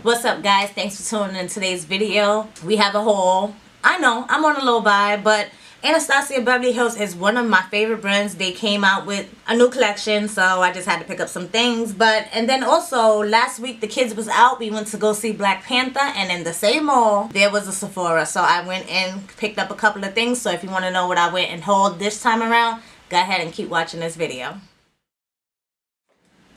What's up, guys? Thanks for tuning in today's video. We have a haul. I know I'm on a low buy, but Anastasia Beverly Hills is one of my favorite brands. They came out with a new collection, so I just had to pick up some things. And then also last week the kids was out. We went to go see Black Panther, and in the same mall there was a Sephora, so I went and picked up a couple of things. So if you want to know what I went and hauled this time around, go ahead and keep watching this video.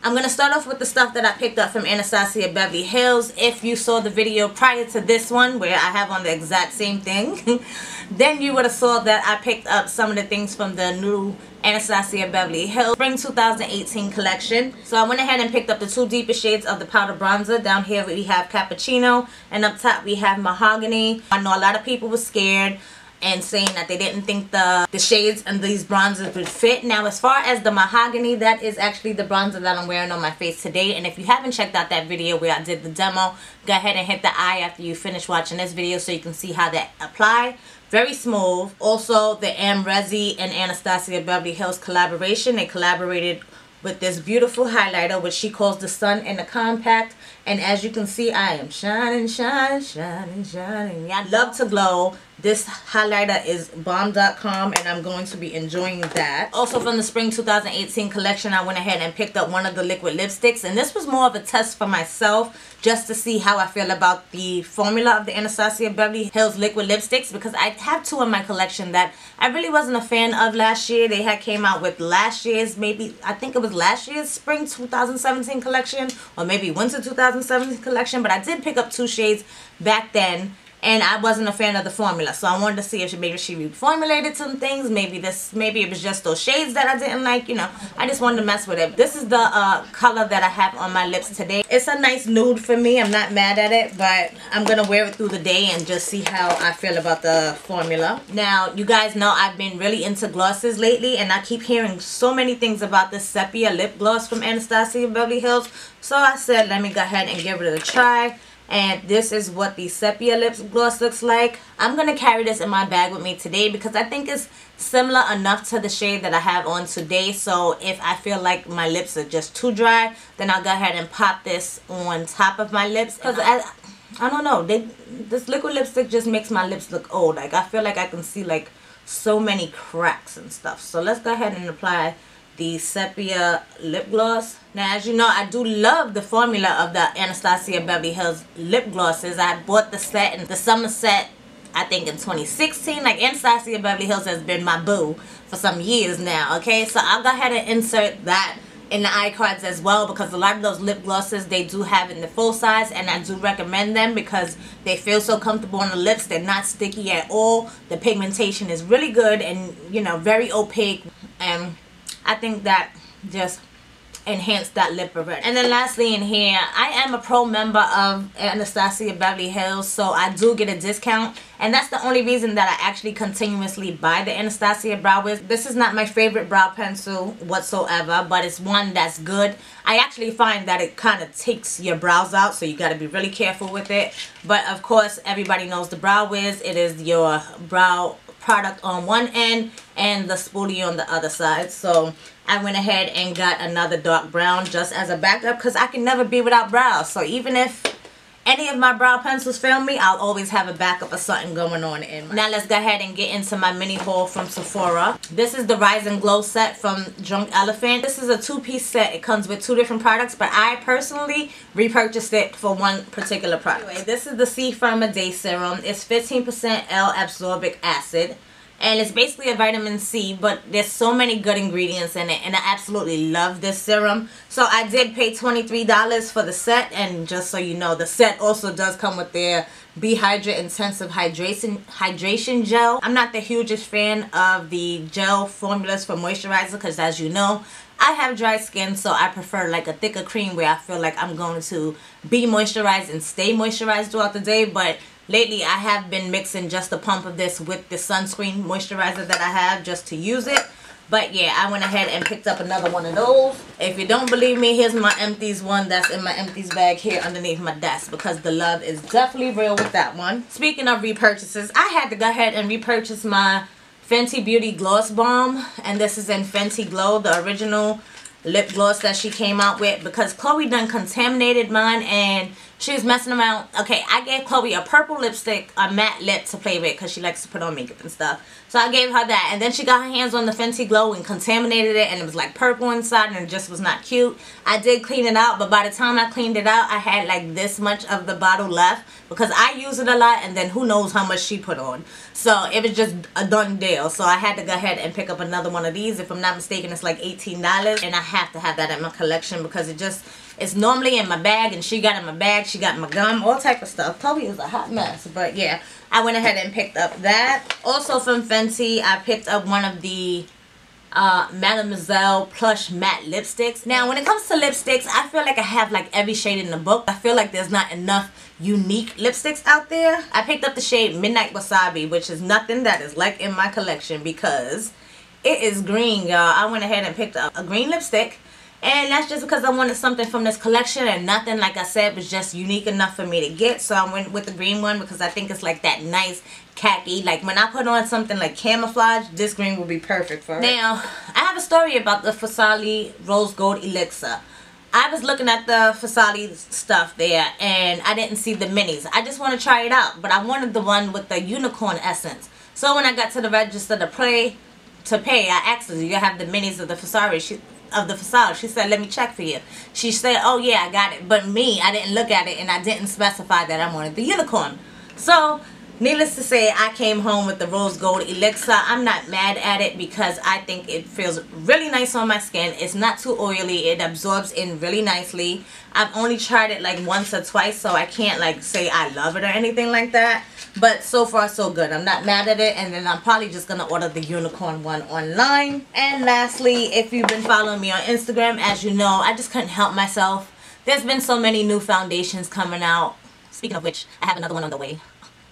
I'm going to start off with the stuff that I picked up from Anastasia Beverly Hills. If you saw the video prior to this one where I have on the exact same thing, then you would have saw that I picked up some of the things from the new Anastasia Beverly Hills Spring 2018 collection. So I went ahead and picked up the two deepest shades of the powder bronzer. Down here we have Cappuccino, and up top we have Mahogany. I know a lot of people were scared and saying that they didn't think the shades and these bronzers would fit. Now, as far as the Mahogany, that is actually the bronzer that I'm wearing on my face today. And if you haven't checked out that video where I did the demo, go ahead and hit the eye after you finish watching this video so you can see how that apply. Very smooth. Also, the Amrezy and Anastasia Beverly Hills collaboration. They collaborated with this beautiful highlighter, which she calls the Sun in the Compact. And as you can see, I am shining, shining, shining, shining. I love to glow. This highlighter is bomb.com, and I'm going to be enjoying that. Also from the Spring 2018 collection, I went ahead and picked up one of the liquid lipsticks. And this was more of a test for myself, just to see how I feel about the formula of the Anastasia Beverly Hills liquid lipsticks. Because I have two in my collection that I really wasn't a fan of last year. They had came out with last year's, I think it was last year's Spring 2017 collection, or maybe Winter 2017 collection. But I did pick up two shades back then, and I wasn't a fan of the formula, so I wanted to see if maybe she reformulated some things. Maybe it was just those shades that I didn't like. You know, I just wanted to mess with it. This is the color that I have on my lips today. It's a nice nude for me. I'm not mad at it, but I'm gonna wear it through the day and just see how I feel about the formula. Now, you guys know I've been really into glosses lately, and I keep hearing so many things about this sepia lip gloss from Anastasia Beverly Hills. So I said, let me go ahead and give it a try. And this is what the sepia lip gloss looks like. I'm going to carry this in my bag with me today because I think it's similar enough to the shade that I have on today. So if I feel like my lips are just too dry, then I'll go ahead and pop this on top of my lips. Because I don't know, this liquid lipstick just makes my lips look old. Like, I feel like I can see like so many cracks and stuff. So let's go ahead and apply the sepia lip gloss. Now, as you know, I do love the formula of the Anastasia Beverly Hills lip glosses. I bought the set in the summer set, I think in 2016. Like, Anastasia Beverly Hills has been my boo for some years now, okay? So I'll go ahead and insert that in the iCards as well, because a lot of those lip glosses, they do have in the full size, and I do recommend them because they feel so comfortable on the lips. They're not sticky at all. The pigmentation is really good and, you know, very opaque, and I think that just enhanced that lip already. And then lastly in here, I am a pro member of Anastasia Beverly Hills, so I do get a discount, and that's the only reason that I actually continuously buy the Anastasia Brow Wiz. This is not my favorite brow pencil whatsoever, but it's one that's good. I actually find that it kind of takes your brows out, so you got to be really careful with it. But of course, everybody knows the Brow Wiz. It is your brow product on one end and the spoolie on the other side. So I went ahead and got another dark brown just as a backup, because I can never be without brows. So even if any of my brow pencils fail me, I'll always have a backup of something going on in my. Now let's go ahead and get into my mini haul from Sephora. This is the Rise and Glow set from Drunk Elephant. This is a two-piece set. It comes with two different products, but I personally repurchased it for one particular product. Anyway, this is the C Firma Day Serum. It's 15% L-ascorbic acid. And it's basically a vitamin C, but there's so many good ingredients in it, and I absolutely love this serum. So I did pay $23 for the set, and just so you know, the set also does come with their Be Hydrate Intensive Hydration Gel. I'm not the hugest fan of the gel formulas for moisturizer because, as you know, I have dry skin, so I prefer like a thicker cream where I feel like I'm going to be moisturized and stay moisturized throughout the day. But lately I have been mixing just a pump of this with the sunscreen moisturizer that I have just to use it. But yeah, I went ahead and picked up another one of those. If you don't believe me, here's my empties one that's in my empties bag here underneath my desk, because the love is definitely real with that one. Speaking of repurchases, I had to go ahead and repurchase my Fenty Beauty Gloss Bomb, and this is in Fenty Glow, the original lip gloss that she came out with, because Chloe done contaminated mine, and She was messing around. Okay, I gave Chloe a purple lipstick, a matte lip to play with because she likes to put on makeup and stuff. So I gave her that, and then she got her hands on the Fenty Glow and contaminated it, and it was like purple inside, and it just was not cute. I did clean it out, but by the time I cleaned it out, I had like this much of the bottle left because I use it a lot, and then who knows how much she put on. So it was just a done deal. So I had to go ahead and pick up another one of these. If I'm not mistaken, it's like $18, and I have to have that in my collection because it's normally in my bag, and she got in my bag, she got my gum, all type of stuff. Chloe is a hot mess, but yeah, I went ahead and picked up that. Also from Fenty, I picked up one of the Mademoiselle Plush Matte Lipsticks. Now, when it comes to lipsticks, I feel like I have like every shade in the book. I feel like there's not enough unique lipsticks out there. I picked up the shade Midnight Wasabi, which is nothing that is like in my collection because it is green, y'all. I went ahead and picked up a green lipstick. And that's just because I wanted something from this collection, and nothing, like I said, was just unique enough for me to get. So I went with the green one because I think it's like that nice khaki. Like when I put on something like camouflage, this green will be perfect for it. Now, I have a story about the Fasali Rose Gold Elixir. I was looking at the Fasali stuff there, and I didn't see the minis. I just want to try it out, but I wanted the one with the unicorn essence. So when I got to the register to pay, I asked her, do you have the minis of the Fasali? She said, let me check for you. She said, oh yeah, I got it. But me, I didn't look at it, and I didn't specify that I wanted the unicorn. So, needless to say, I came home with the Rose Gold Elixir. I'm not mad at it because I think it feels really nice on my skin. It's not too oily. It absorbs in really nicely. I've only tried it like once or twice, so I can't like say I love it or anything like that. But so far so good. I'm not mad at it, and then I'm probably just going to order the unicorn one online. And lastly, if you've been following me on Instagram, as you know, I just couldn't help myself. There's been so many new foundations coming out. Speaking of which, I have another one on the way.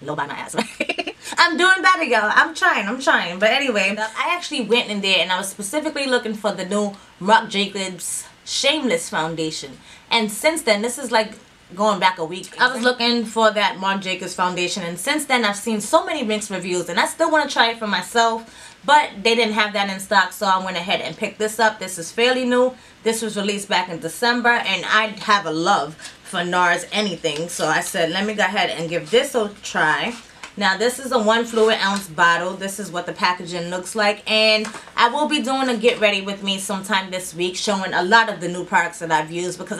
Low by my ass, right? I'm doing better, y'all. I'm trying. But anyway, I actually went in there and I was specifically looking for the new Marc Jacobs Shameless foundation. And since then, this is like going back a week, I was looking for that Marc Jacobs foundation, and since then I've seen so many mixed reviews, and I still want to try it for myself, but they didn't have that in stock, so I went ahead and picked this up. This is fairly new. This was released back in December, and I have a love for NARS anything, so I said let me go ahead and give this a try. Now this is a 1 fluid ounce bottle. This is what the packaging looks like, and I will be doing a get ready with me sometime this week, showing a lot of the new products that I've used, because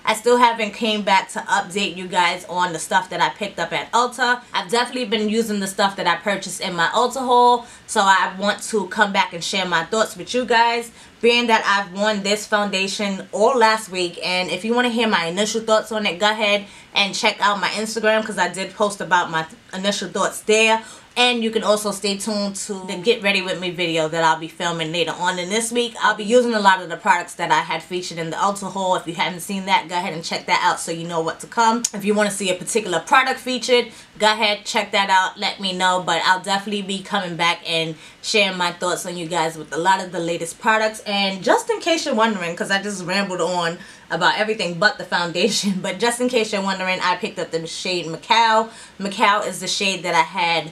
I still haven't came back to update you guys on the stuff that I picked up at Ulta. I've definitely been using the stuff that I purchased in my Ulta haul, so I want to come back and share my thoughts with you guys, being that I've worn this foundation all last week. And if you want to hear my initial thoughts on it, go ahead and check out my Instagram, because I did post about my initial thoughts there. And you can also stay tuned to the Get Ready With Me video that I'll be filming later on in this week. I'll be using a lot of the products that I had featured in the Ulta haul. If you haven't seen that, go ahead and check that out so you know what to come. If you want to see a particular product featured, go ahead, check that out, let me know. But I'll definitely be coming back and sharing my thoughts on you guys with a lot of the latest products. And just in case you're wondering, because I just rambled on about everything but the foundation, but just in case you're wondering, I picked up the shade Macao. Macao is the shade that I had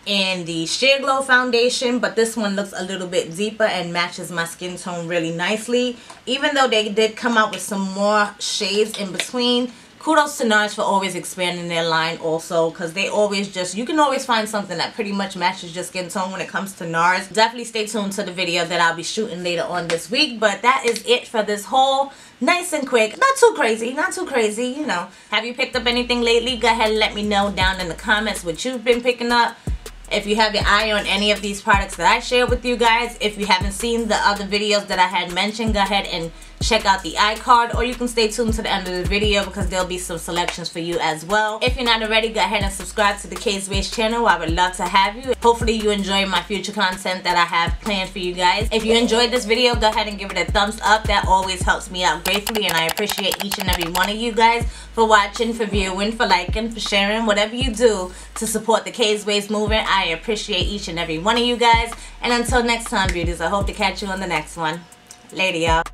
in the Sheer Glow foundation, but this one looks a little bit deeper and matches my skin tone really nicely. Even though they did come out with some more shades in between, kudos to NARS for always expanding their line also, because they always just, you can always find something that pretty much matches your skin tone when it comes to NARS. Definitely stay tuned to the video that I'll be shooting later on this week, but that is it for this haul. Nice and quick, not too crazy, you know. Have you picked up anything lately? Go ahead and let me know down in the comments what you've been picking up. If you have your eye on any of these products that I share with you guys, if you haven't seen the other videos that I had mentioned, go ahead and check out the iCard, or you can stay tuned to the end of the video because there'll be some selections for you as well. If you're not already, go ahead and subscribe to the K's channel. I would love to have you. Hopefully you enjoy my future content that I have planned for you guys. If you enjoyed this video, go ahead and give it a thumbs up. That always helps me out gratefully, and I appreciate each and every one of you guys for watching, for viewing, for liking, for sharing, whatever you do to support the K's movement. I appreciate each and every one of you guys. And until next time, beauties, I hope to catch you on the next one. Later, y'all.